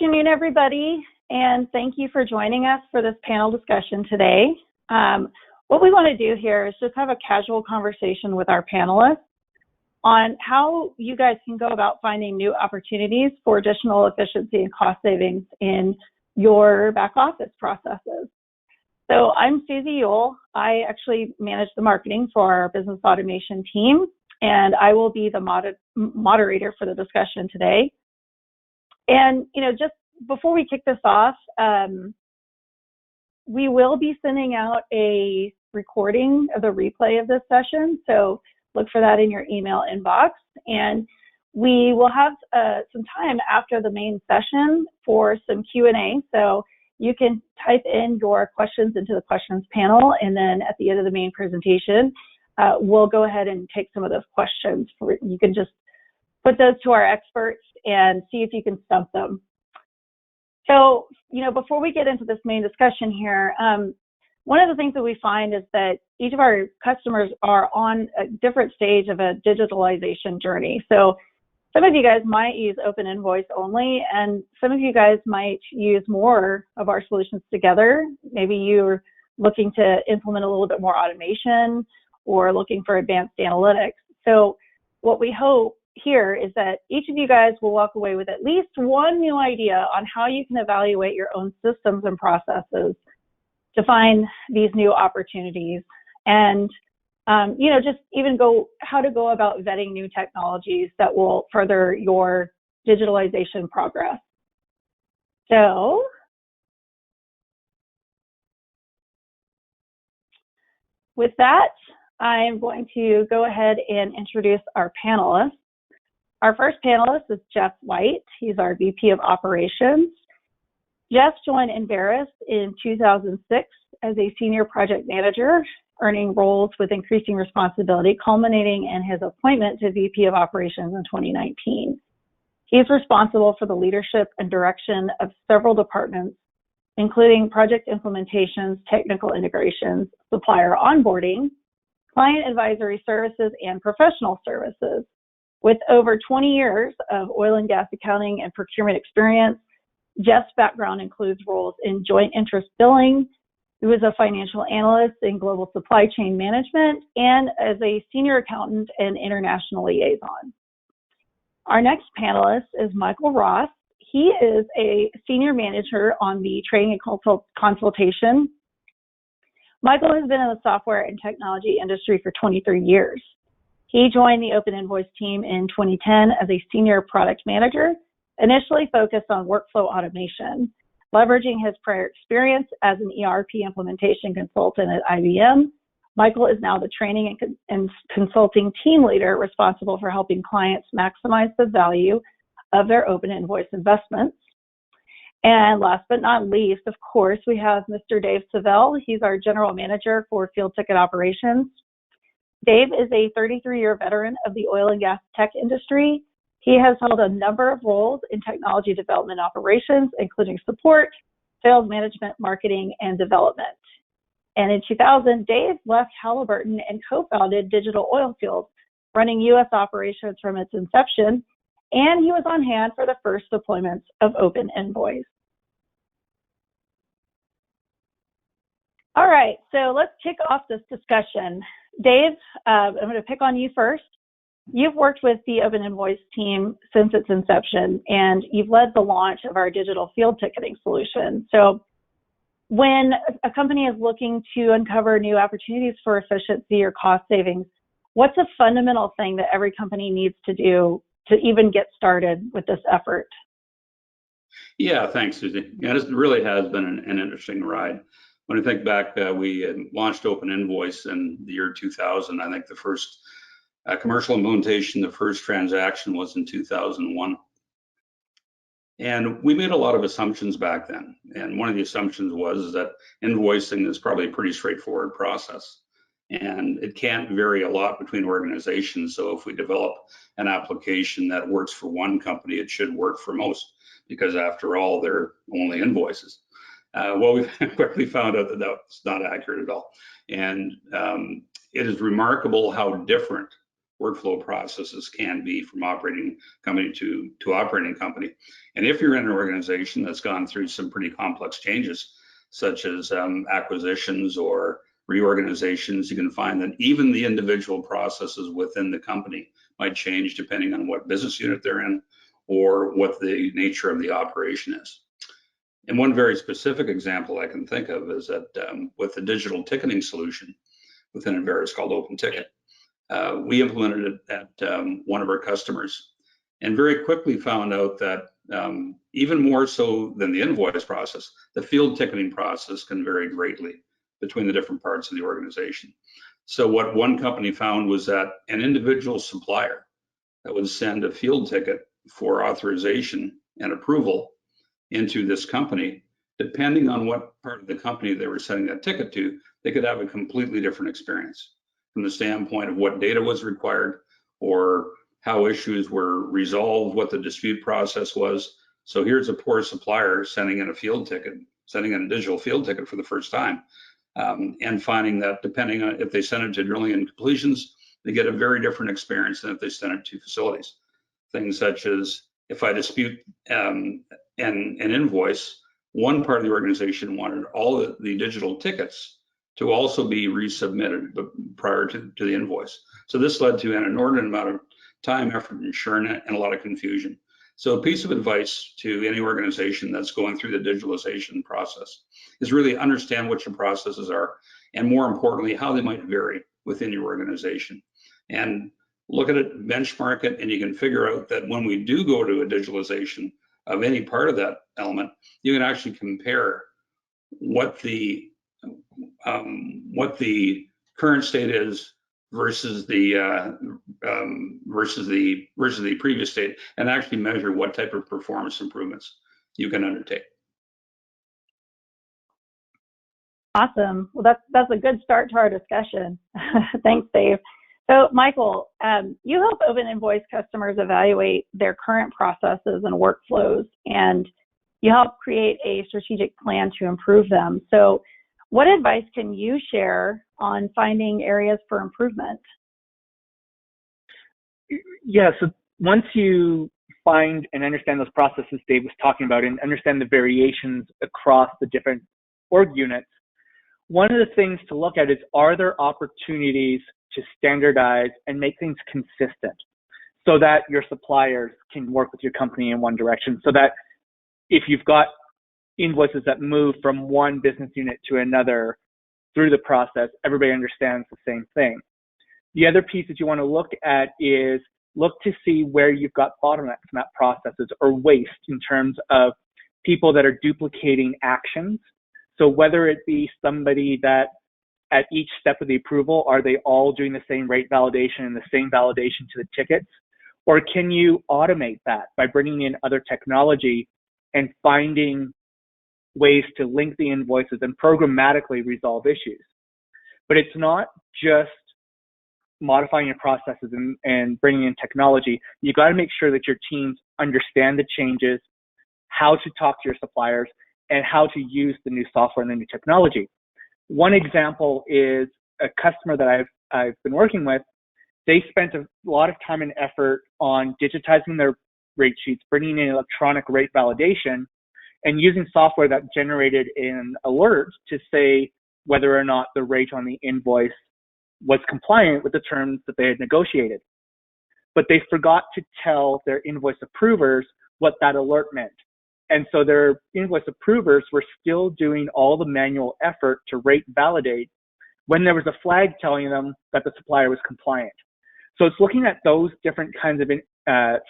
afternoon, everybody, and thank you for joining us for this panel discussion today. What we want to do here is just have a casual conversation with our panelists on how you guys can go about finding new opportunities for additional efficiency and cost savings in your back office processes. So I'm Susie Yule. I actually manage the marketing for our business automation team, and I will be the moderator for the discussion today. And, just before we kick this off, we will be sending out a recording of the replay of this session. So look for that in your email inbox. And we will have some time after the main session for some Q&A. So you can type in your questions into the questions panel. And then at the end of the main presentation, we'll go ahead and take some of those questions. You can just put those to our experts and see if you can stump them. So, before we get into this main discussion here, one of the things that we find is that each of our customers are on a different stage of a digitalization journey. So some of you guys might use Open Invoice only, and some of you guys might use more of our solutions together. Maybe you're looking to implement a little bit more automation or looking for advanced analytics. So what we hope here is that each of you guys will walk away with at least one new idea on how you can evaluate your own systems and processes to find these new opportunities, and just even how to go about vetting new technologies that will further your digitalization progress. So with that, I'm going to go ahead and introduce our panelists. Our first panelist is Jeff White. He's our VP of Operations. Jeff joined Enverus in 2006 as a senior project manager, earning roles with increasing responsibility, culminating in his appointment to VP of Operations in 2019. He's responsible for the leadership and direction of several departments, including project implementations, technical integrations, supplier onboarding, client advisory services, and professional services. With over 20 years of oil and gas accounting and procurement experience, Jeff's background includes roles in joint interest billing. He was a financial analyst in global supply chain management and as a senior accountant and international liaison. Our next panelist is Michael Ross. He is a senior manager on the training and consultation. Michael has been in the software and technology industry for 23 years. He joined the Open Invoice team in 2010 as a senior product manager, initially focused on workflow automation. Leveraging his prior experience as an ERP implementation consultant at IBM, Michael is now the training and consulting team leader responsible for helping clients maximize the value of their Open Invoice investments. And last but not least, of course, we have Mr. Dave Savell. He's our general manager for field ticket operations. Dave is a 33-year veteran of the oil and gas tech industry. He has held a number of roles in technology development operations, including support, sales management, marketing, and development. And in 2000, Dave left Halliburton and co-founded Digital Oilfield, running U.S. operations from its inception, and he was on hand for the first deployments of Open Invoice. All right, so let's kick off this discussion. Dave, I'm going to pick on you first. You've worked with the Open Invoice team since its inception, and you've led the launch of our digital field ticketing solution. So when a company is looking to uncover new opportunities for efficiency or cost savings, what's a fundamental thing that every company needs to do to even get started with this effort? Yeah, thanks, Susie. Yeah, this really has been an interesting ride. When I think back, we launched Open Invoice in the year 2000. I think the first commercial implementation, the first transaction was in 2001. And we made a lot of assumptions back then. And one of the assumptions was that invoicing is probably a pretty straightforward process. And it can't vary a lot between organizations. So if we develop an application that works for one company, it should work for most, because after all, they're only invoices. Well, we quickly found out that that's not accurate at all. And it is remarkable how different workflow processes can be from operating company to operating company. And if you're in an organization that's gone through some pretty complex changes, such as acquisitions or reorganizations, you can find that even the individual processes within the company might change depending on what business unit they're in or what the nature of the operation is. And one very specific example I can think of is that with the digital ticketing solution within Enverus called OpenTicket, we implemented it at one of our customers and very quickly found out that even more so than the invoice process, the field ticketing process can vary greatly between the different parts of the organization. So what one company found was that an individual supplier that would send a field ticket for authorization and approval into this company, depending on what part of the company they were sending that ticket to, they could have a completely different experience from the standpoint of what data was required or how issues were resolved, what the dispute process was. So here's a poor supplier sending in a field ticket, sending in a digital field ticket for the first time, and finding that depending on if they send it to drilling and completions, they get a very different experience than if they send it to facilities. Things such as if I dispute an invoice, one part of the organization wanted all the digital tickets to also be resubmitted prior to the invoice. So this led to an inordinate amount of time, effort, and churn, and a lot of confusion. So a piece of advice to any organization that's going through the digitalization process is really understand what your processes are, and more importantly, how they might vary within your organization. And look at it, benchmark it, and you can figure out that when we do go to a digitalization of any part of that element, you can actually compare what the current state is versus the previous state, and actually measure what type of performance improvements you can undertake. Awesome. Well, that's a good start to our discussion. Thanks, Dave. So, Michael, you help Open Invoice customers evaluate their current processes and workflows, and you help create a strategic plan to improve them. So, what advice can you share on finding areas for improvement? Yeah, so once you find and understand those processes Dave was talking about and understand the variations across the different org units, one of the things to look at is, are there opportunities to standardize and make things consistent so that your suppliers can work with your company in one direction, so that if you've got invoices that move from one business unit to another through the process, everybody understands the same thing. The other piece that you want to look at is look to see where you've got bottlenecks in that processes or waste in terms of people that are duplicating actions. So whether it be somebody that at each step of the approval, are they all doing the same rate validation and the same validation to the tickets? Or can you automate that by bringing in other technology and finding ways to link the invoices and programmatically resolve issues? But it's not just modifying your processes and bringing in technology. You got to make sure that your teams understand the changes, how to talk to your suppliers, and how to use the new software and the new technology. One example is a customer that I've been working with. They spent a lot of time and effort on digitizing their rate sheets, bringing in electronic rate validation, and using software that generated an alert to say whether or not the rate on the invoice was compliant with the terms that they had negotiated. But they forgot to tell their invoice approvers what that alert meant. And so their invoice approvers were still doing all the manual effort to rate validate when there was a flag telling them that the supplier was compliant. So it's looking at those different kinds of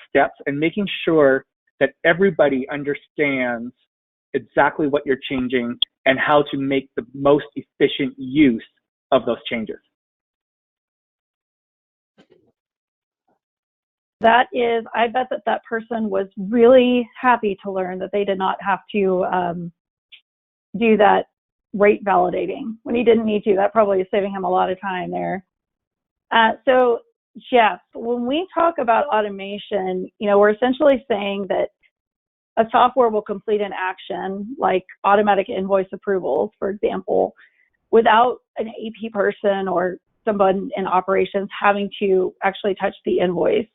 steps and making sure that everybody understands exactly what you're changing and how to make the most efficient use of those changes. That is, I bet that person was really happy to learn that they did not have to do that rate validating when he didn't need to. That probably is saving him a lot of time there. So Jeff, when we talk about automation, we're essentially saying that a software will complete an action like automatic invoice approvals, for example, without an AP person or someone in operations having to actually touch the invoice.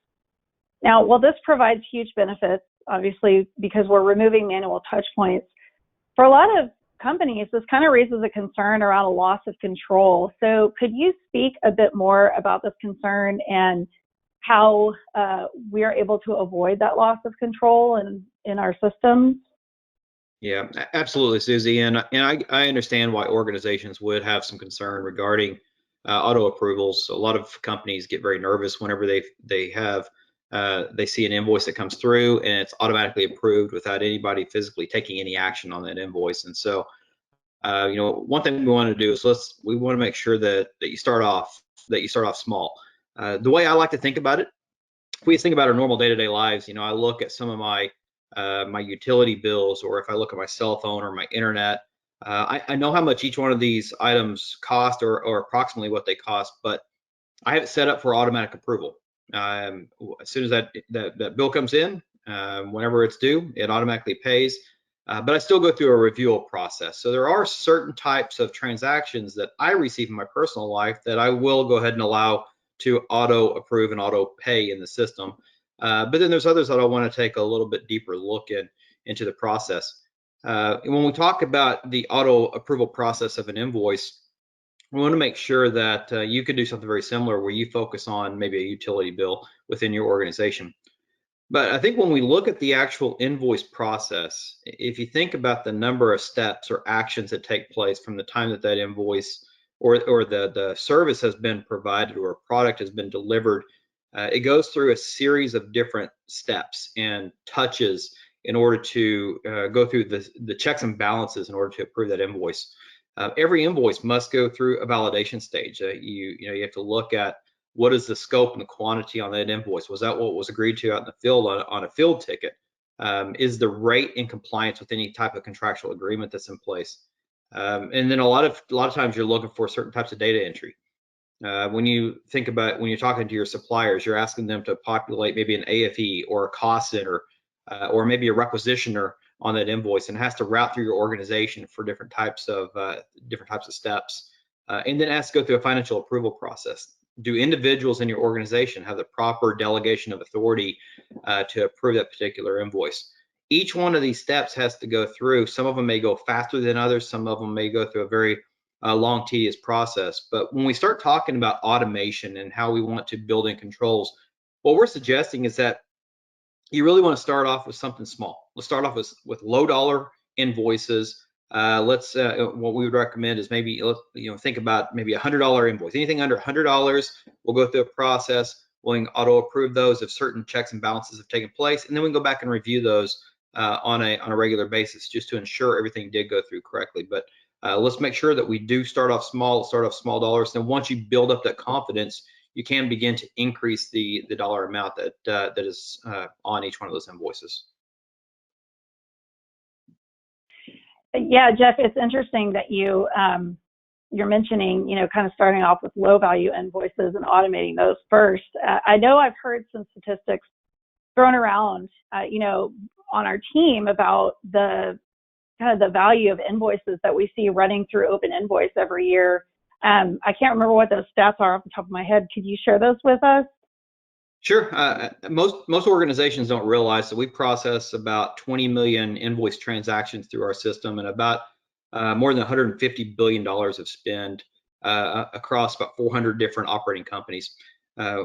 Now, while this provides huge benefits, obviously, because we're removing manual touch points, for a lot of companies, this kind of raises a concern around a loss of control. So could you speak a bit more about this concern and how we are able to avoid that loss of control in our systems? Yeah, absolutely, Susie. And I understand why organizations would have some concern regarding auto approvals. A lot of companies get very nervous whenever they see an invoice that comes through and it's automatically approved without anybody physically taking any action on that invoice. And so, one thing we want to do is we want to make sure that you start off small. The way I like to think about it, if we think about our normal day-to-day lives, I look at some of my utility bills, or if I look at my cell phone or my internet, I know how much each one of these items cost or approximately what they cost, but I have it set up for automatic approval. As soon as that bill comes in, whenever it's due, it automatically pays. But I still go through a review process. So there are certain types of transactions that I receive in my personal life that I will go ahead and allow to auto approve and auto pay in the system. But then there's others that I want to take a little bit deeper look into the process. When we talk about the auto approval process of an invoice, we want to make sure that you can do something very similar where you focus on maybe a utility bill within your organization. But I think when we look at the actual invoice process, if you think about the number of steps or actions that take place from the time that invoice or the service has been provided or a product has been delivered, it goes through a series of different steps and touches in order to go through the checks and balances in order to approve that invoice. Every invoice must go through a validation stage. You have to look at what is the scope and the quantity on that invoice. Was that what was agreed to out in the field on a field ticket? Is the rate in compliance with any type of contractual agreement that's in place? And then a lot of times you're looking for certain types of data entry. When you think about when you're talking to your suppliers, you're asking them to populate maybe an AFE or a cost center or maybe a requisitioner on that invoice, and has to route through your organization for different types of steps, and then has to go through a financial approval process. Do individuals in your organization have the proper delegation of authority to approve that particular invoice? Each one of these steps has to go through. Some of them may go faster than others. Some of them may go through a very long, tedious process. But when we start talking about automation and how we want to build in controls, what we're suggesting is that you really want to start off with something small. Let's start off with low dollar invoices. What we would recommend is maybe think about maybe $100 invoice. Anything under $100, we'll go through a process. We'll auto approve those if certain checks and balances have taken place, and then we can go back and review those on a regular basis just to ensure everything did go through correctly. But let's make sure that we do start off small dollars. Then once you build up that confidence, you can begin to increase the dollar amount that is on each one of those invoices. Yeah, Jeff, it's interesting that you're mentioning, kind of starting off with low value invoices and automating those first. I know I've heard some statistics thrown around, on our team about the kind of the value of invoices that we see running through Open Invoice every year. I can't remember what those stats are off the top of my head. Could you share those with us? Sure. Most organizations don't realize that we process about 20 million invoice transactions through our system and about more than $150 billion of spend across about 400 different operating companies.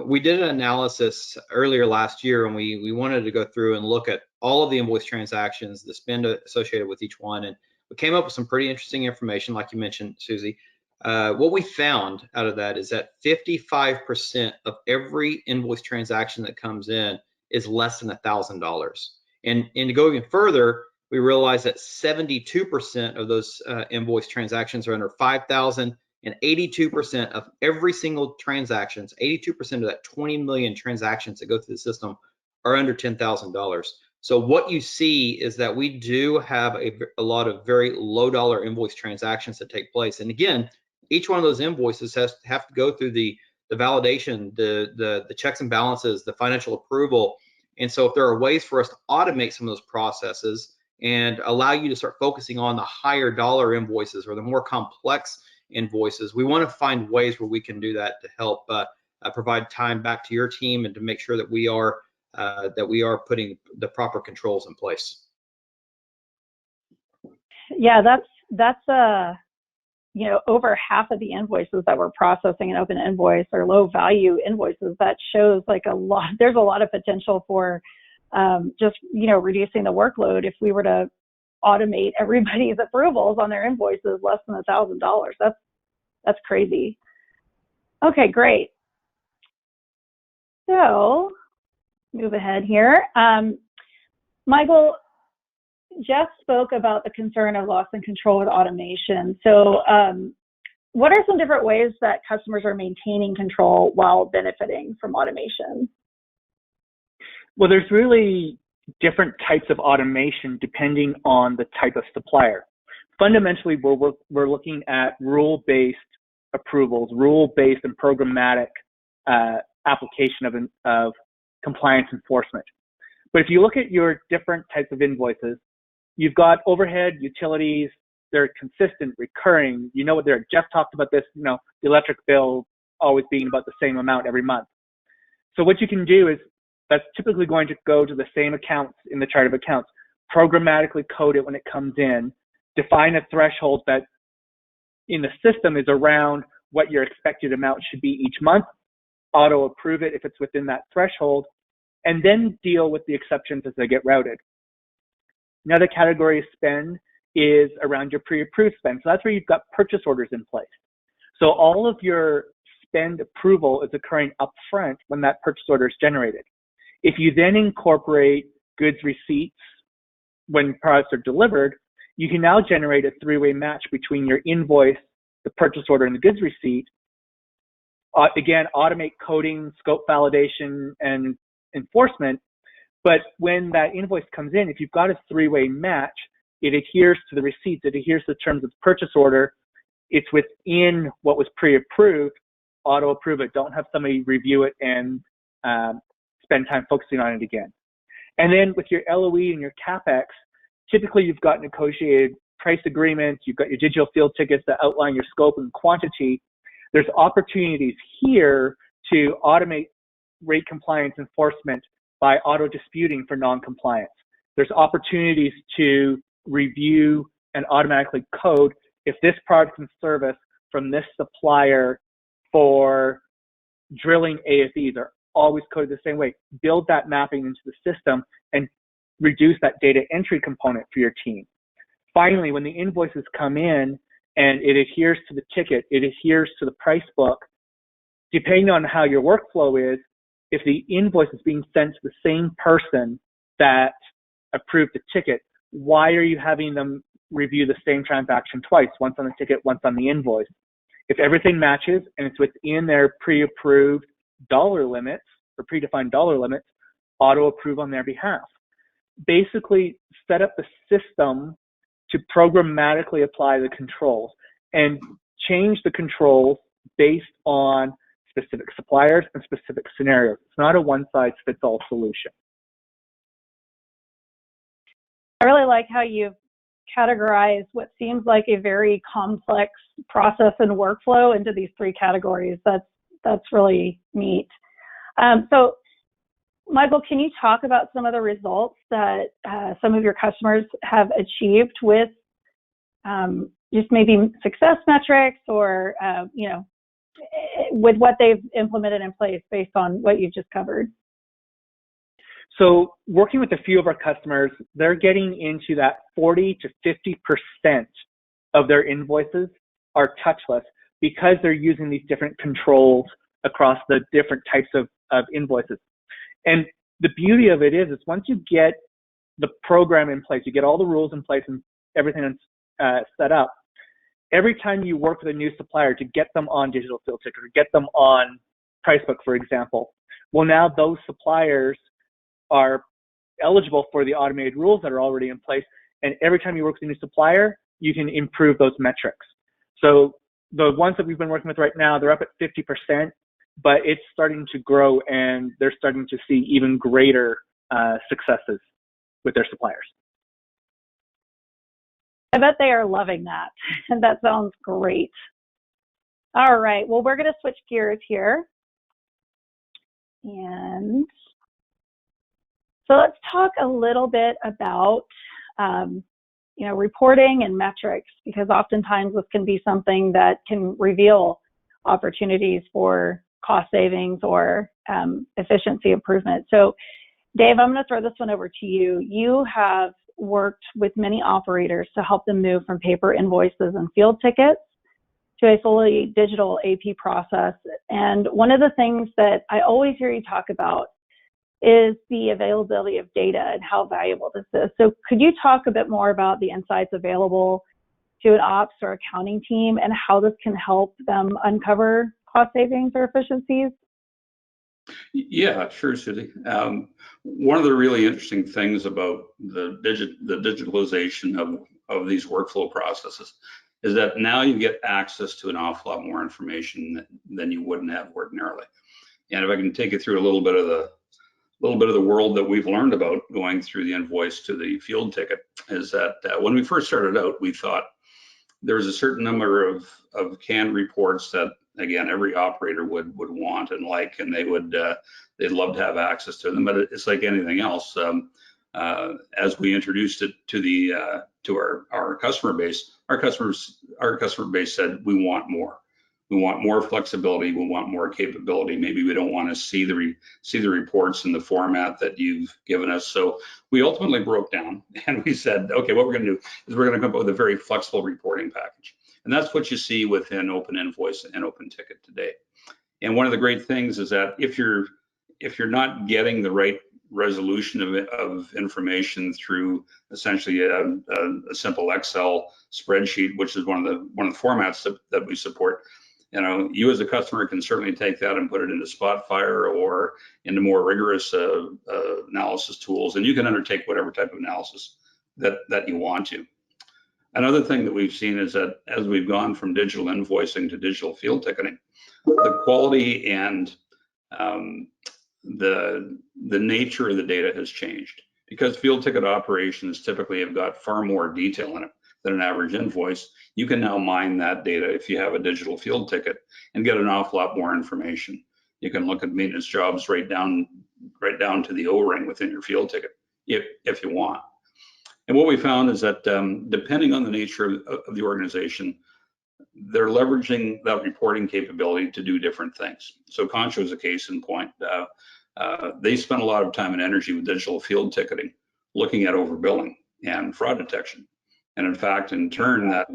We did an analysis earlier last year, and we wanted to go through and look at all of the invoice transactions, the spend associated with each one, and we came up with some pretty interesting information, like you mentioned, Susie. What we found out of that is that 55% of every invoice transaction that comes in is less than $1,000. And to go even further, we realized that 72% of those invoice transactions are under $5,000, and 82% of every single transactions, 82% of that 20 million transactions that go through the system are under $10,000. So what you see is that we do have a lot of very low dollar invoice transactions that take place. And again, each one of those invoices have to go through the validation, the checks and balances, the financial approval. And so if there are ways for us to automate some of those processes and allow you to start focusing on the higher dollar invoices or the more complex invoices. We want to find ways where we can do that to help provide time back to your team and to make sure that we are putting the proper controls in place. Yeah, that's over half of the invoices that we're processing in Open Invoice are low value invoices. That shows like there's a lot of potential for just reducing the workload if we were to automate everybody's approvals on their invoices less than $1,000. That's crazy. Okay, great. So move ahead here. Michael, Jeff spoke about the concern of loss and control with automation. So what are some different ways that customers are maintaining control while benefiting from automation? Well, there's really different types of automation depending on the type of supplier. Fundamentally, we're looking at rule-based approvals, rule-based and programmatic application of compliance enforcement. But if you look at your different types of invoices, you've got overhead, utilities, they're consistent, recurring. You know what they're, Jeff talked about this, the electric bill always being about the same amount every month. So what you can do is, that's typically going to go to the same accounts in the chart of accounts, programmatically code it when it comes in, define a threshold that in the system is around what your expected amount should be each month, auto approve it if it's within that threshold, and then deal with the exceptions as they get routed. Another category of spend is around your pre-approved spend. So that's where you've got purchase orders in place. So all of your spend approval is occurring upfront when that purchase order is generated. If you then incorporate goods receipts when products are delivered, you can now generate a three-way match between your invoice, the purchase order, and the goods receipt. Again, automate coding, scope validation, and enforcement. But when that invoice comes in, if you've got a three-way match, it adheres to the receipts, it adheres to the terms of the purchase order, it's within what was pre-approved, auto approve it. Don't have somebody review it and spend time focusing on it again. And then with your LOE and your CapEx, typically you've got negotiated price agreements, you've got your digital field tickets that outline your scope and quantity. There's opportunities here to automate rate compliance enforcement by auto disputing for non-compliance. There's opportunities to review and automatically code if this product and service from this supplier for drilling AFEs are always coded the same way. Build that mapping into the system and reduce that data entry component for your team. Finally, when the invoices come in and it adheres to the ticket, it adheres to the price book, depending on how your workflow is, if the invoice is being sent to the same person that approved the ticket, why are you having them review the same transaction twice, once on the ticket, once on the invoice? If everything matches and it's within their pre-approved dollar limits or predefined dollar limits, auto approve on their behalf. Basically, set up the system to programmatically apply the controls and change the controls based on specific suppliers and specific scenarios. It's not a one-size-fits-all solution. I really like how you've categorized what seems like a very complex process and workflow into these three categories. That's really neat. So, Michael, can you talk about some of the results that some of your customers have achieved with just maybe success metrics or, with what they've implemented in place based on what you've just covered? So working with a few of our customers, they're getting into that 40 to 50% of their invoices are touchless because they're using these different controls across the different types of invoices. And the beauty of it is once you get the program in place, you get all the rules in place and everything set up, every time you work with a new supplier to get them on digital field ticket or get them on Pricebook, for example, well, now those suppliers are eligible for the automated rules that are already in place. And every time you work with a new supplier, you can improve those metrics. So the ones that we've been working with right now, they're up at 50%, but it's starting to grow and they're starting to see even greater successes with their suppliers. I bet they are loving that. And that sounds great. All right, well, we're going to switch gears here. And so let's talk a little bit about, reporting and metrics, because oftentimes this can be something that can reveal opportunities for cost savings or efficiency improvement. So Dave, I'm going to throw this one over to you. You have worked with many operators to help them move from paper invoices and field tickets to a fully digital AP process. And one of the things that I always hear you talk about is the availability of data and how valuable this is. So could you talk a bit more about the insights available to an ops or accounting team and how this can help them uncover cost savings or efficiencies? Yeah, sure, Susie. One of the really interesting things about the digitalization of these workflow processes is that now you get access to an awful lot more information than you wouldn't have ordinarily. And if I can take you through a little bit of the world that we've learned about going through the invoice to the field ticket, is that when we first started out, we thought there was a certain number of canned reports that, again, every operator would want and like, and they'd love to have access to them. But it's like anything else. As we introduced it to our customer base, our customer base said, we want more. We want more flexibility. We want more capability. Maybe we don't want to see the reports in the format that you've given us. So we ultimately broke down and we said, okay, what we're going to do is we're going to come up with a very flexible reporting package. And that's what you see within Open Invoice and Open Ticket today. And one of the great things is that if you're not getting the right resolution of information through essentially a simple Excel spreadsheet, which is one of the formats that we support, you as a customer can certainly take that and put it into Spotfire or into more rigorous analysis tools, and you can undertake whatever type of analysis that you want to. Another thing that we've seen is that as we've gone from digital invoicing to digital field ticketing, the quality and the nature of the data has changed, because field ticket operations typically have got far more detail in it than an average invoice. You can now mine that data if you have a digital field ticket and get an awful lot more information. You can look at maintenance jobs right down to the O-ring within your field ticket if you want. And what we found is that depending on the nature of the organization, they're leveraging that reporting capability to do different things. So Concho is a case in point. They spent a lot of time and energy with digital field ticketing, looking at overbilling and fraud detection. And in fact, in turn, that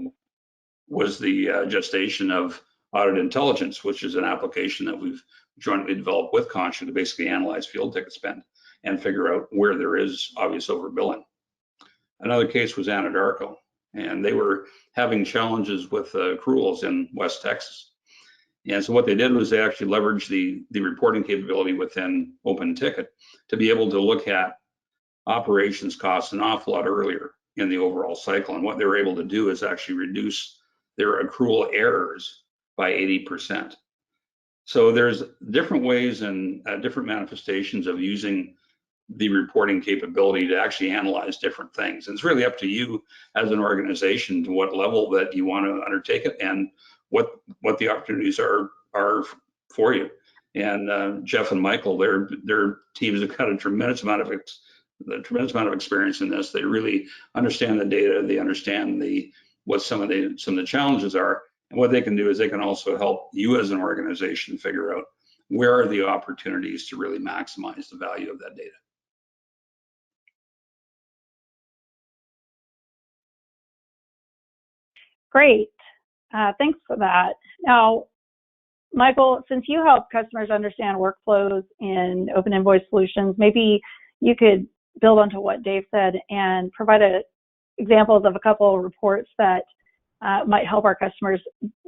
was the gestation of Audit Intelligence, which is an application that we've jointly developed with Concho to basically analyze field ticket spend and figure out where there is obvious overbilling. Another case was Anadarko, and they were having challenges with accruals in West Texas. And so what they did was they actually leveraged the reporting capability within Open Ticket to be able to look at operations costs an awful lot earlier in the overall cycle. And what they were able to do is actually reduce their accrual errors by 80%. So there's different ways and different manifestations of using the reporting capability to actually analyze different things. And it's really up to you as an organization to what level that you want to undertake it and what the opportunities are for you. And Jeff and Michael, their teams have got a tremendous amount of experience in this. They really understand the data. They understand what some of the challenges are. And what they can do is they can also help you as an organization figure out where are the opportunities to really maximize the value of that data. Great. Thanks for that. Now, Michael, since you help customers understand workflows in Open Invoice solutions, maybe you could build onto what Dave said and provide examples of a couple of reports that might help our customers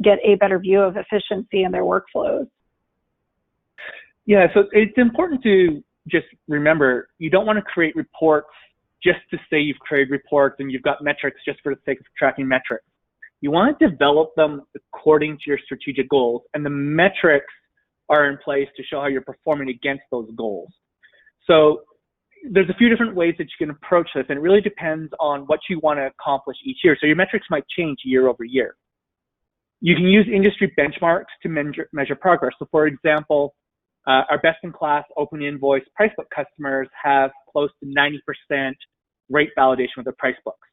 get a better view of efficiency in their workflows. Yeah, so it's important to just remember, you don't want to create reports just to say you've created reports and you've got metrics just for the sake of tracking metrics. You want to develop them according to your strategic goals, and the metrics are in place to show how you're performing against those goals. So there's a few different ways that you can approach this, and it really depends on what you want to accomplish each year. So your metrics might change year over year. You can use industry benchmarks to measure progress. So for example, our best-in-class open invoice price book customers have close to 90% rate validation with their price books.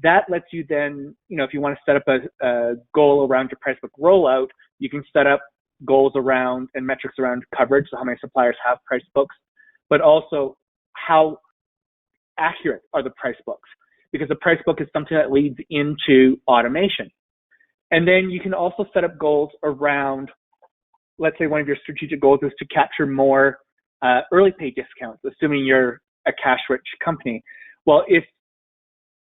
That lets you then, if you want to set up a goal around your price book rollout, you can set up goals around and metrics around coverage, so how many suppliers have price books, but also how accurate are the price books, because the price book is something that leads into automation. And then you can also set up goals around, let's say one of your strategic goals is to capture more early pay discounts, assuming you're a cash-rich company. Well,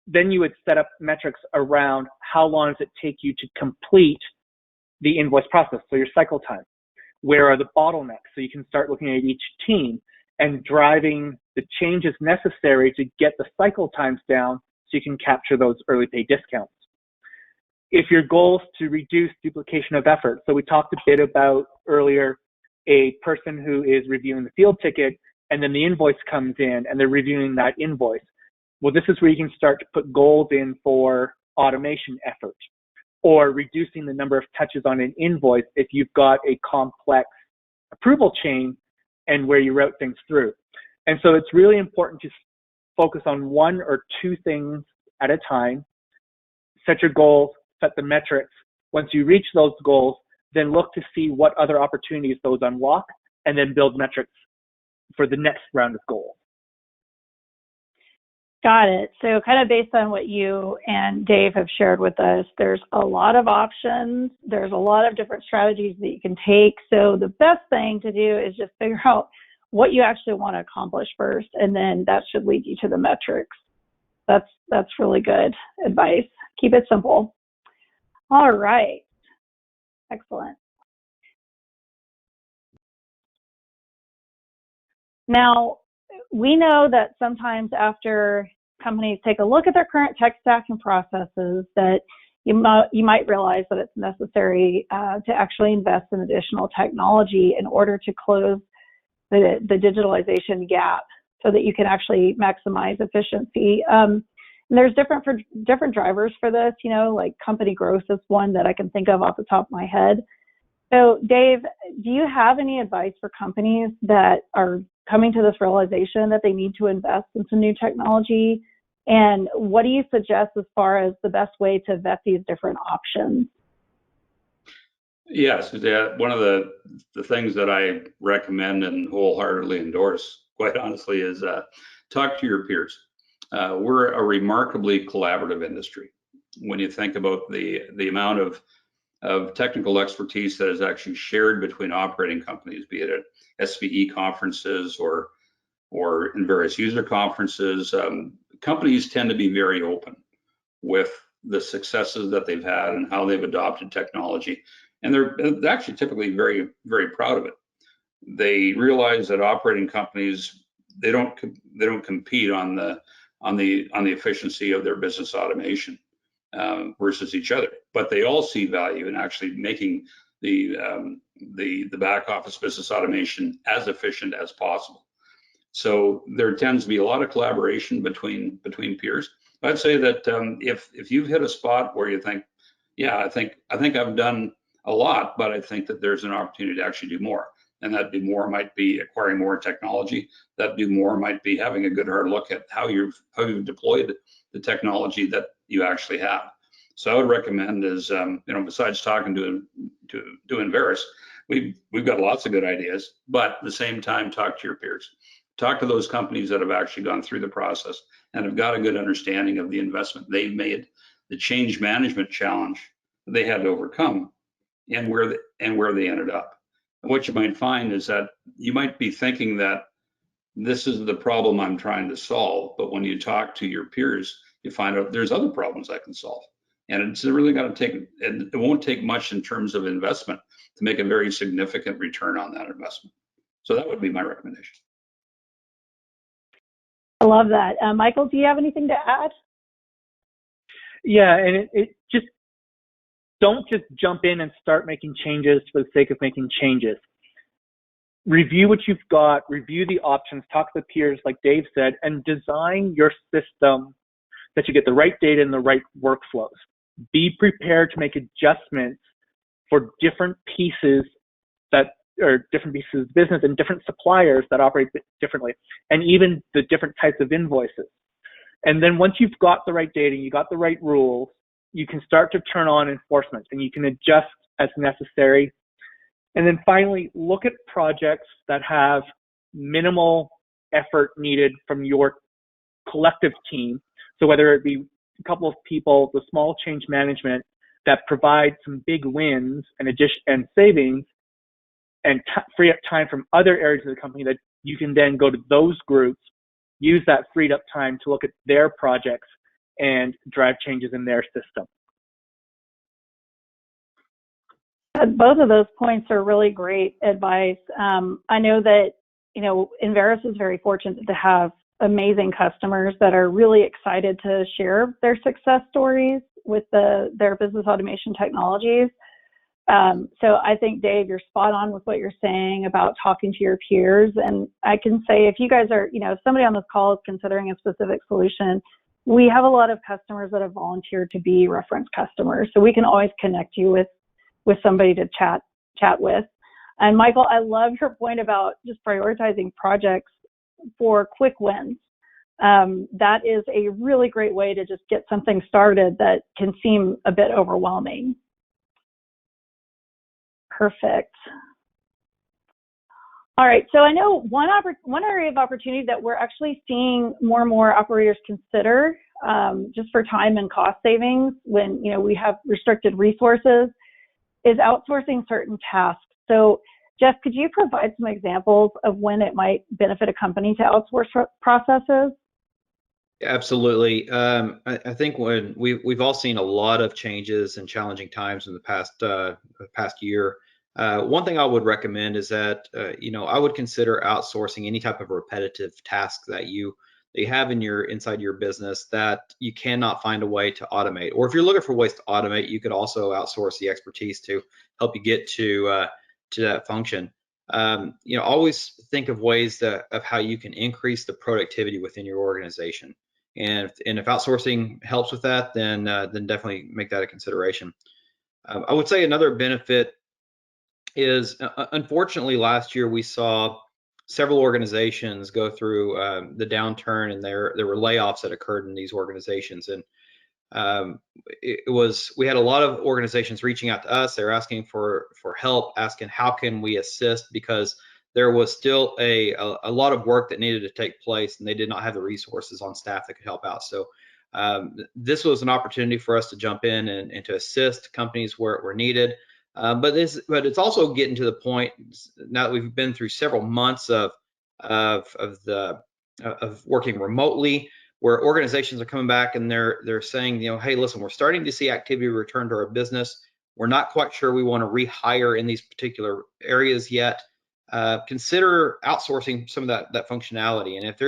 then you would set up metrics around how long does it take you to complete the invoice process, so your cycle time. Where are the bottlenecks? So you can start looking at each team and driving the changes necessary to get the cycle times down so you can capture those early pay discounts. If your goal is to reduce duplication of effort, so we talked a bit about earlier a person who is reviewing the field ticket and then the invoice comes in and they're reviewing that invoice. Well, this is where you can start to put goals in for automation effort or reducing the number of touches on an invoice if you've got a complex approval chain and where you route things through. And so it's really important to focus on one or two things at a time, set your goals, set the metrics. Once you reach those goals, then look to see what other opportunities those unlock and then build metrics for the next round of goals. Got it. So kind of based on what you and Dave have shared with us, there's a lot of options. There's a lot of different strategies that you can take. So the best thing to do is just figure out what you actually want to accomplish first, and then that should lead you to the metrics. That's really good advice. Keep it simple. All right. Excellent. Now, we know that sometimes after companies take a look at their current tech stack and processes that you might realize that it's necessary to actually invest in additional technology in order to close the digitalization gap so that you can actually maximize efficiency. And there's different drivers for this, like company growth is one that I can think of off the top of my head. So Dave, do you have any advice for companies that are coming to this realization that they need to invest in some new technology? And what do you suggest as far as the best way to vet these different options? Yes, one of the things that I recommend and wholeheartedly endorse, quite honestly, is talk to your peers. We're a remarkably collaborative industry. When you think about the amount of technical expertise that is actually shared between operating companies, be it at SVE conferences or in various user conferences, companies tend to be very open with the successes that they've had and how they've adopted technology. And they're actually typically very, very proud of it. They realize that operating companies, they don't compete on the efficiency of their business automation versus each other, but they all see value in actually making the back office business automation as efficient as possible. So there tends to be a lot of collaboration between peers. I'd say that if you've hit a spot where you think, yeah, I think I've done a lot, but I think that there's an opportunity to actually do more. And that do more might be acquiring more technology. That do more might be having a good hard look at how you've deployed the technology that you actually have. So I would recommend is, besides talking to Enverus, we've got lots of good ideas, but at the same time, talk to your peers. Talk to those companies that have actually gone through the process and have got a good understanding of the investment they've made, the change management challenge they had to overcome, and where they ended up. And what you might find is that you might be thinking that this is the problem I'm trying to solve, but when you talk to your peers, you find out there's other problems I can solve. And it's really got to it won't take much in terms of investment to make a very significant return on that investment. So that would be my recommendation. I love that. Michael, do you have anything to add? Yeah, and it just, don't just jump in and start making changes for the sake of making changes. Review what you've got, review the options, talk to the peers like Dave said, and design your system that you get the right data and the right workflows. be prepared to make adjustments for different pieces of business and different suppliers that operate differently, and even the different types of invoices. And then once you've got the right data, you got the right rules, you can start to turn on enforcement and you can adjust as necessary. And then finally, look at projects that have minimal effort needed from your collective team. So whether it be a couple of people, the small change management that provide some big wins and savings, and free up time from other areas of the company, that you can then go to those groups, use that freed up time to look at their projects and drive changes in their system. Both of those points are really great advice. I know that, Enverus is very fortunate to have amazing customers that are really excited to share their success stories with their business automation technologies. So I think, Dave, you're spot on with what you're saying about talking to your peers. And I can say, if you guys are, if somebody on this call is considering a specific solution, we have a lot of customers that have volunteered to be reference customers. So we can always connect you with somebody to chat with. And Michael, I love your point about just prioritizing projects for quick wins. That is a really great way to just get something started that can seem a bit overwhelming. Perfect. All right, so I know one area of opportunity that we're actually seeing more and more operators consider, just for time and cost savings when we have restricted resources, is outsourcing certain tasks. So Jeff, could you provide some examples of when it might benefit a company to outsource processes? Absolutely. I think when we've all seen a lot of changes and challenging times in the past year. One thing I would recommend is that I would consider outsourcing any type of repetitive task that you have inside your business that you cannot find a way to automate. Or if you're looking for ways to automate, you could also outsource the expertise to help you get to that function. Always think of ways of how you can increase the productivity within your organization. And if outsourcing helps with that, then definitely make that a consideration. I would say another benefit is, unfortunately, last year we saw several organizations go through the downturn, and there were layoffs that occurred in these organizations. And we had a lot of organizations reaching out to us. They're asking for help, asking how can we assist, because there was still a lot of work that needed to take place, and they did not have the resources on staff that could help out. So this was an opportunity for us to jump in and to assist companies where needed. But it's also getting to the point now that we've been through several months of working remotely, where organizations are coming back and they're saying, hey, listen, we're starting to see activity return to our business. We're not quite sure we want to rehire in these particular areas yet. Consider outsourcing some of that functionality. And if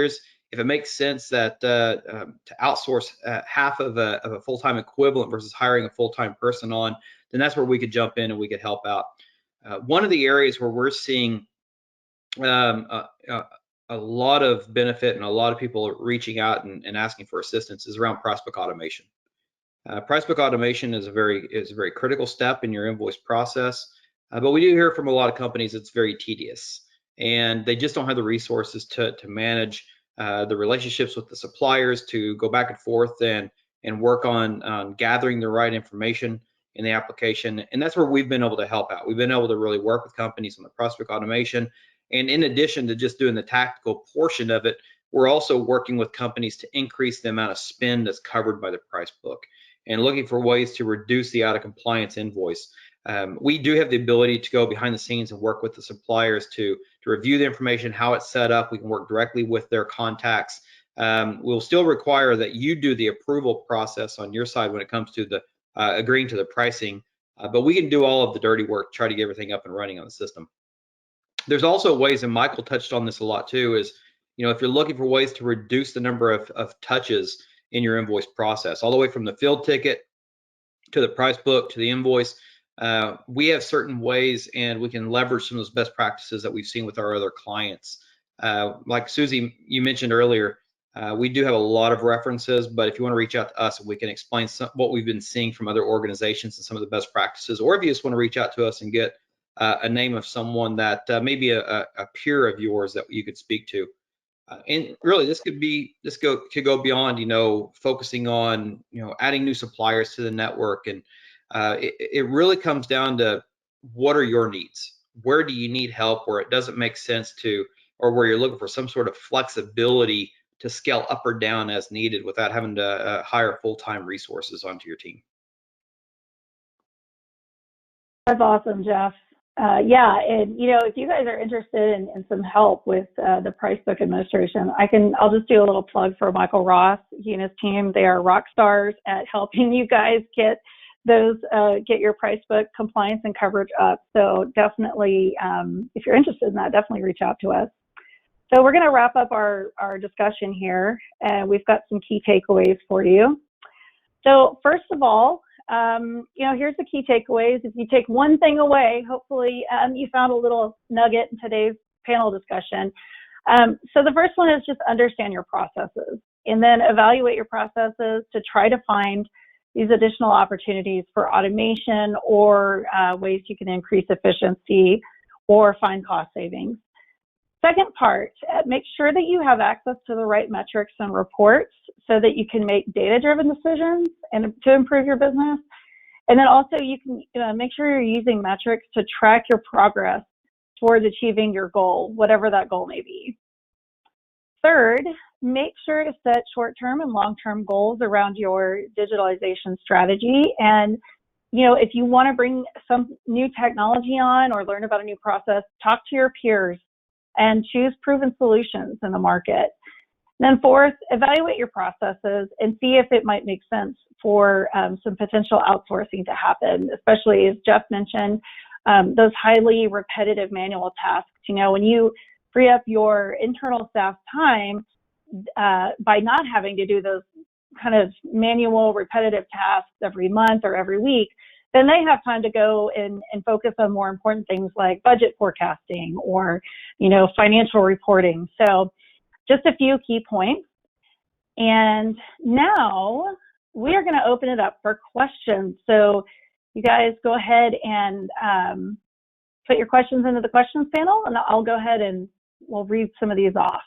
it makes sense that to outsource half of a full-time equivalent versus hiring a full-time person on, then that's where we could jump in and we could help out. One of the areas where we're seeing a lot of benefit and a lot of people reaching out and asking for assistance is around price book automation. Price book automation is a very critical step in your invoice process, but we do hear from a lot of companies it's very tedious, and they just don't have the resources to manage the relationships with the suppliers, to go back and forth and work on gathering the right information in the application. And that's where we've been able to help out. We've been able to really work with companies on the price book automation. And in addition to just doing the tactical portion of it, we're also working with companies to increase the amount of spend that's covered by the price book and looking for ways to reduce the out of compliance invoice. We do have the ability to go behind the scenes and work with the suppliers to review the information, how it's set up. We can work directly with their contacts. We'll still require that you do the approval process on your side when it comes to the agreeing to the pricing, but we can do all of the dirty work, try to get everything up and running on the system. There's also ways, and Michael touched on this a lot too, is if you're looking for ways to reduce the number of touches in your invoice process, all the way from the field ticket to the price book to the invoice, we have certain ways, and we can leverage some of those best practices that we've seen with our other clients. Like Susie, you mentioned earlier, We do have a lot of references, but if you want to reach out to us, we can explain what we've been seeing from other organizations and some of the best practices, or if you just want to reach out to us and get a name of someone that maybe a peer of yours that you could speak to. And really, this could go beyond, focusing on, adding new suppliers to the network. And it really comes down to, what are your needs? Where do you need help, where it doesn't make sense to, or where you're looking for some sort of flexibility to scale up or down as needed without having to hire full-time resources onto your team. That's awesome, Jeff. Yeah, and if you guys are interested in some help with the price book administration, I'll just do a little plug for Michael Ross. He and his team, they are rock stars at helping you guys get your price book compliance and coverage up. So definitely, if you're interested in that, definitely reach out to us. So we're going to wrap up our discussion here, and we've got some key takeaways for you. So first of all, here's the key takeaways. If you take one thing away, hopefully you found a little nugget in today's panel discussion. So the first one is just understand your processes, and then evaluate your processes to try to find these additional opportunities for automation or ways you can increase efficiency or find cost savings. Second part, make sure that you have access to the right metrics and reports so that you can make data-driven decisions and to improve your business. And then also you can make sure you're using metrics to track your progress towards achieving your goal, whatever that goal may be. Third, make sure to set short-term and long-term goals around your digitalization strategy. And if you want to bring some new technology on or learn about a new process, talk to your peers and choose proven solutions in the market. And then fourth, evaluate your processes and see if it might make sense for some potential outsourcing to happen, especially as Jeff mentioned, those highly repetitive manual tasks. When you free up your internal staff time by not having to do those kind of manual repetitive tasks every month or every week, then they have time to go and focus on more important things like budget forecasting or, financial reporting. So just a few key points. And now we are going to open it up for questions. So you guys go ahead and put your questions into the questions panel, and I'll go ahead and we'll read some of these off.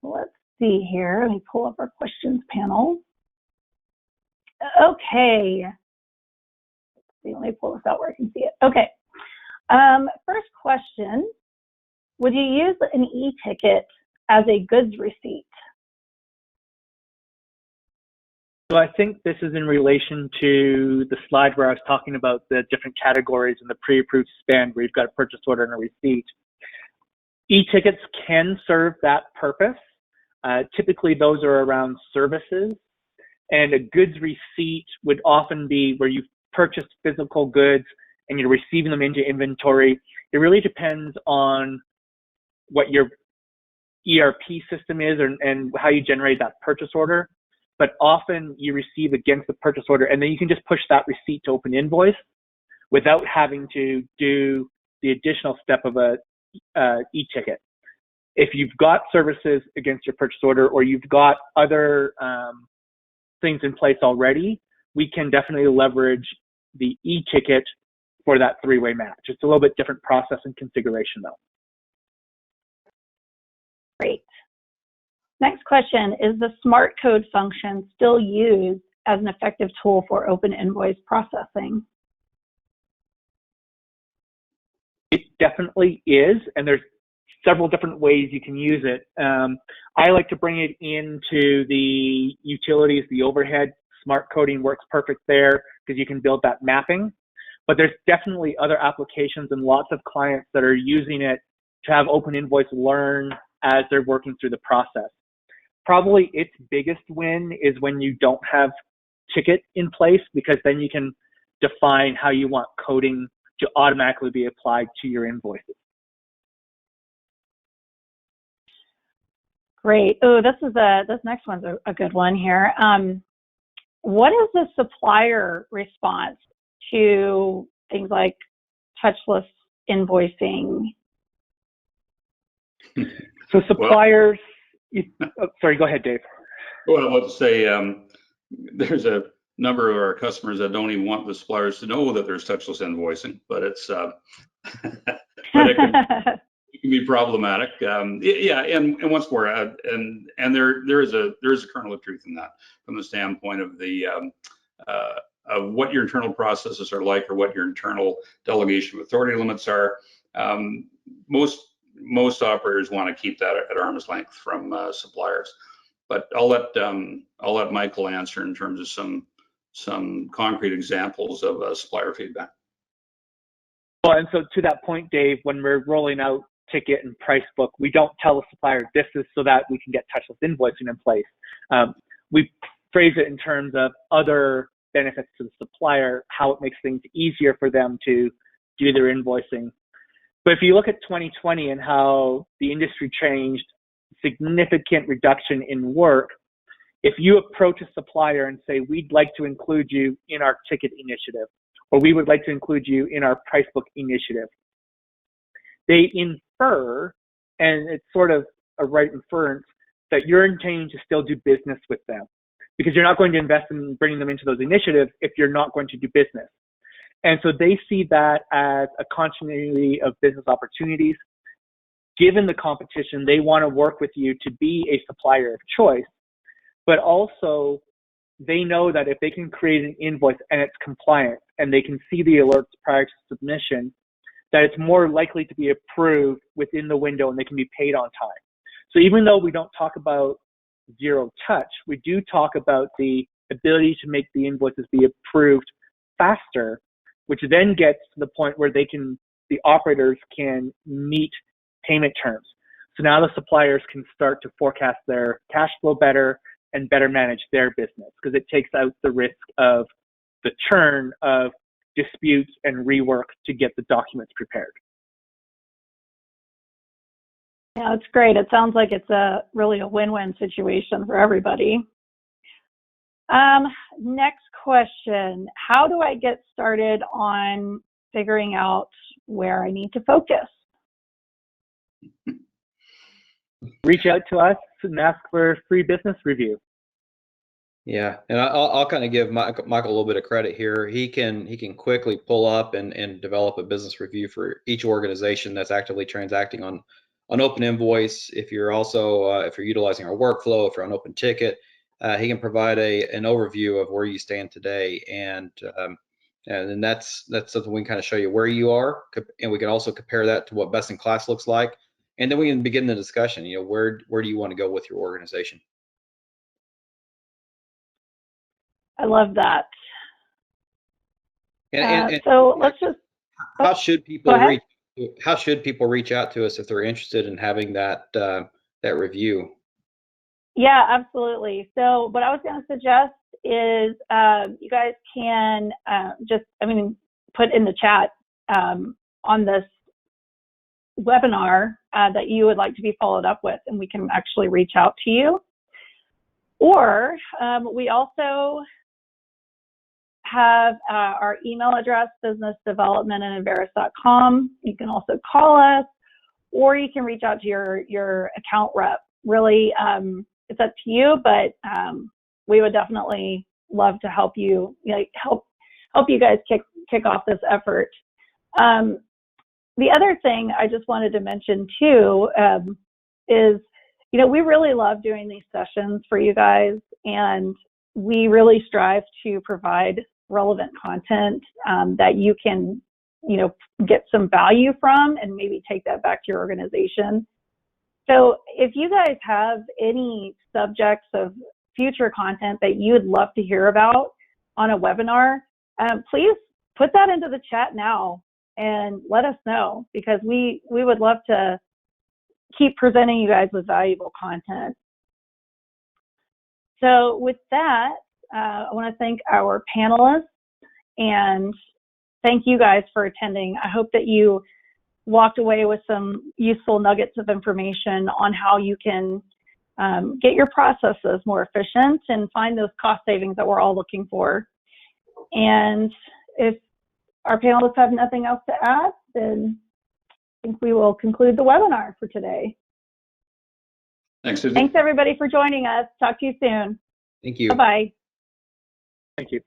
Let's see here. Let me pull up our questions panel. Okay. Let me pull this out where I can see it. Okay. First question, would you use an e-ticket as a goods receipt? So I think this is in relation to the slide where I was talking about the different categories in the pre-approved spend where you've got a purchase order and a receipt. E-tickets can serve that purpose. Typically those are around services, and a goods receipt would often be where you've purchased physical goods and you're receiving them into inventory. It really depends on what your ERP system is and how you generate that purchase order. But often you receive against the purchase order, and then you can just push that receipt to open invoice without having to do the additional step of a e-ticket. If you've got services against your purchase order, or you've got other things in place already, we can definitely leverage the e-ticket for that three-way match. It's a little bit different process and configuration though. Great. Next question, is the smart code function still used as an effective tool for open invoice processing? It definitely is, and there's several different ways you can use it. I like to bring it into the utilities, the overhead. Smart coding works perfect there because you can build that mapping. But there's definitely other applications and lots of clients that are using it to have open invoice learn as they're working through the process. Probably its biggest win is when you don't have ticket in place, because then you can define how you want coding to automatically be applied to your invoices. Great. Oh, this next one's a good one here. What is the supplier response to things like touchless invoicing? So suppliers, Sorry, go ahead, Dave. Well, I want to say there's a number of our customers that don't even want the suppliers to know that there's touchless invoicing, but it's but it can be problematic. Yeah, and once more, and there is a kernel of truth in that from the standpoint of the of what your internal processes are like, or what your internal delegation of authority limits are. Most operators want to keep that at arm's length from suppliers. But I'll let Michael answer in terms of some concrete examples of supplier feedback. Well, and so to that point, Dave, when we're rolling out ticket and price book, we don't tell the supplier this is so that we can get touchless invoicing in place. We phrase it in terms of other benefits to the supplier, how it makes things easier for them to do their invoicing. But if you look at 2020 and how the industry changed, significant reduction in work, if you approach a supplier and say, we'd like to include you in our ticket initiative, or we would like to include you in our price book initiative, they infer, and it's sort of a right inference, that you're intending to still do business with them, because you're not going to invest in bringing them into those initiatives if you're not going to do business. And so they see that as a continuity of business opportunities. Given the competition, they want to work with you to be a supplier of choice, but also they know that if they can create an invoice and it's compliant and they can see the alerts prior to submission, that it's more likely to be approved within the window and they can be paid on time. So even though we don't talk about zero touch, we do talk about the ability to make the invoices be approved faster, which then gets to the point where the operators can meet payment terms. So now the suppliers can start to forecast their cash flow better and better manage their business, because it takes out the risk of the churn of disputes and rework to get the documents prepared. Yeah, it's great. It sounds like it's really a win-win situation for everybody. Next question. How do I get started on figuring out where I need to focus? Reach out to us and ask for a free business review. Yeah, and I'll kind of give Michael a little bit of credit here. He can quickly pull up and develop a business review for each organization that's actively transacting on open invoice. If you're also if you're utilizing our workflow, if you're on open ticket, he can provide an overview of where you stand today, and that's something we can kind of show you where you are, and we can also compare that to what best in class looks like, and then we can begin the discussion. You know, where do you want to go with your organization? I love that. And so let's just. How should people reach out to us if they're interested in having that review? Yeah, absolutely. So what I was going to suggest is you guys can put in the chat on this webinar that you would like to be followed up with, and we can actually reach out to you. Or we also have our email address, businessdevelopment@enverus.com. You can also call us, or you can reach out to your account rep. Really, it's up to you, but we would definitely love to help you, help you guys kick off this effort. The other thing I just wanted to mention too is, we really love doing these sessions for you guys, and we really strive to provide relevant content that you can, get some value from and maybe take that back to your organization. So if you guys have any subjects of future content that you would love to hear about on a webinar, please put that into the chat now and let us know, because we would love to keep presenting you guys with valuable content. So with that, I want to thank our panelists and thank you guys for attending. I hope that you walked away with some useful nuggets of information on how you can get your processes more efficient and find those cost savings that we're all looking for. And if our panelists have nothing else to add, then I think we will conclude the webinar for today. Thanks, Susie. Thanks everybody for joining us. Talk to you soon. Thank you. Bye-bye. Thank you.